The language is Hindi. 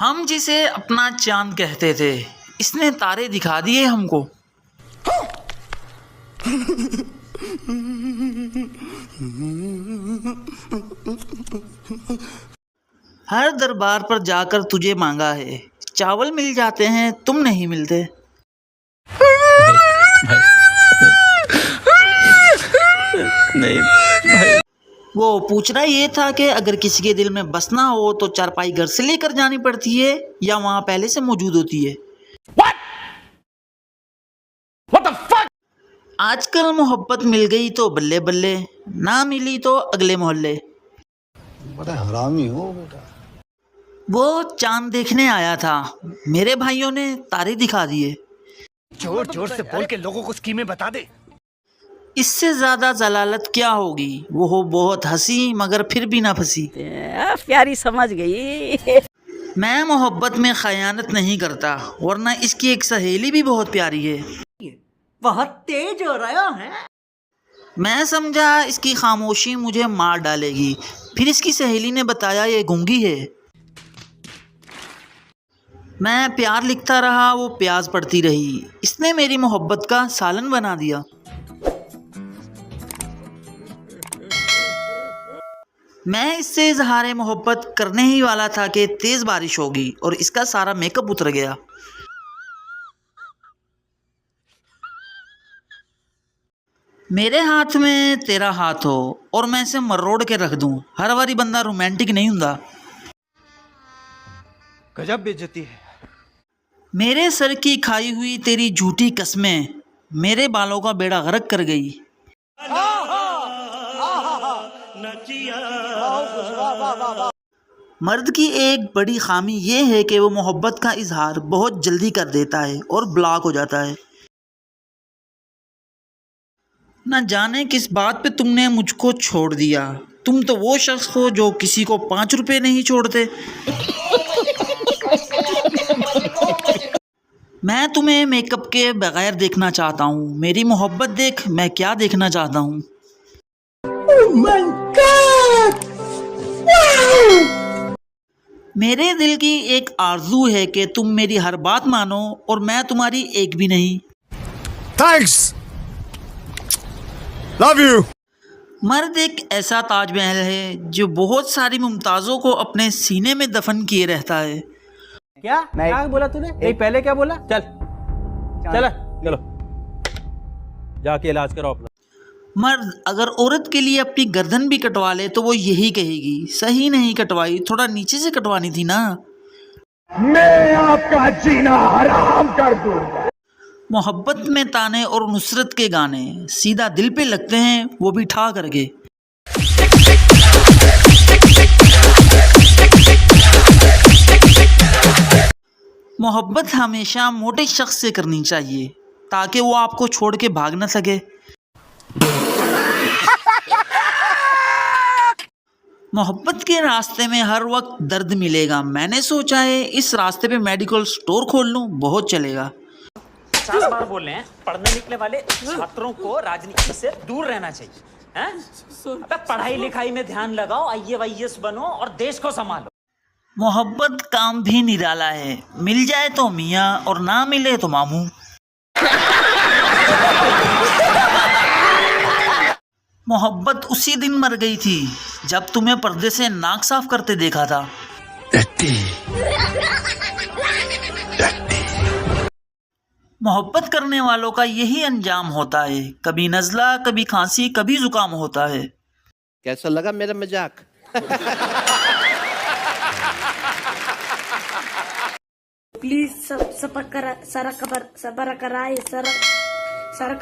हम जिसे अपना चांद कहते थे, इसने तारे दिखा दिए हमको। हर दरबार पर जाकर तुझे मांगा है, चावल मिल जाते हैं तुम नहीं मिलते। नहीं। वो पूछना ये था कि अगर किसी के दिल में बसना हो तो चारपाई घर से लेकर जानी पड़ती है या वहां पहले से मौजूद होती है। What the fuck? आजकल मोहब्बत मिल गई तो बल्ले बल्ले, ना मिली तो अगले मोहल्ले। बड़ा हरामी हो बेटा। वो चांद देखने आया था, मेरे भाइयों ने तारे दिखा दिए। जोर जोर से बोल के लोगों को स्कीमें बता दे। इससे ज्यादा जलालत क्या होगी। वो हो बहुत हंसी मगर फिर भी ना फंसी। प्यारी समझ गई। मैं मोहब्बत में खयानत नहीं करता, वरना इसकी एक सहेली भी बहुत प्यारी है। बहुत तेज हो रहा है। मैं समझा इसकी खामोशी मुझे मार डालेगी, फिर इसकी सहेली ने बताया ये गूंगी है। मैं प्यार लिखता रहा, वो प्याज पड़ती रही, इसने मेरी मोहब्बत का सालन बना दिया। मैं इससे इजहार मोहब्बत करने ही वाला था कि तेज बारिश होगी और इसका सारा मेकअप उतर गया। मेरे हाथ में तेरा हाथ हो और मैं इसे मरोड़ के रख दूं, हर बारी बंदा रोमांटिक नहीं हुंदा। गजब बेइज्जती है। मेरे सर की खाई हुई तेरी झूठी कस्में मेरे बालों का बेड़ा गर्क कर गई। मर्द की एक बड़ी खामी ये है कि वो मोहब्बत का इजहार बहुत जल्दी कर देता है और ब्लॉक हो जाता है। न जाने किस बात पे तुमने मुझको छोड़ दिया। तुम तो वो शख्स हो जो किसी को 5 रुपए नहीं छोड़ते। मैं तुम्हें मेकअप के बगैर देखना चाहता हूँ। मेरी मोहब्बत देख, मैं क्या देखना चाहता हूँ। Oh my God! मेरे दिल की एक आरज़ू है कि तुम मेरी हर बात मानो और मैं तुम्हारी एक भी नहीं। Thanks. Love you. मर्द एक ऐसा ताजमहल है जो बहुत सारी मुमताज़ों को अपने सीने में दफन किए रहता है। क्या बोला तूने? नहीं, पहले क्या बोला? चलो जाके इलाज कराओ अपना। मर्द अगर औरत के लिए अपनी गर्दन भी कटवा ले तो वो यही कहेगी, सही नहीं कटवाई, थोड़ा नीचे से कटवानी थी ना। मैं आपका जीना हराम कर दूंगा। मोहब्बत में ताने और नुसरत के गाने सीधा दिल पे लगते हैं, वो भी ठा करके। मोहब्बत हमेशा मोटे शख्स से करनी चाहिए ताकि वो आपको छोड़ के भाग ना सके। मोहब्बत के रास्ते में हर वक्त दर्द मिलेगा। मैंने सोचा है इस रास्ते पे मेडिकल स्टोर खोल लूं, बहुत चलेगा। 50 बार बोल रहे हैं, पढ़ने निकले वाले छात्रों को राजनीति से दूर रहना चाहिए। हैं? अबे पढ़ाई लिखाई में ध्यान लगाओ, IAS बनो और देश को संभालो। मोहब्बत काम भी निराला है, मिल जाए तो मियाँ और ना मिले तो मामू। मोहब्बत उसी दिन मर गई थी जब तुम्हें पर्दे से नाक साफ करते देखा था। मोहब्बत करने वालों का यही अंजाम होता है, कभी नज़ला, कभी खांसी, कभी जुकाम होता है। कैसा लगा मेरा मजाक? प्लीज सब सबर कराए, सर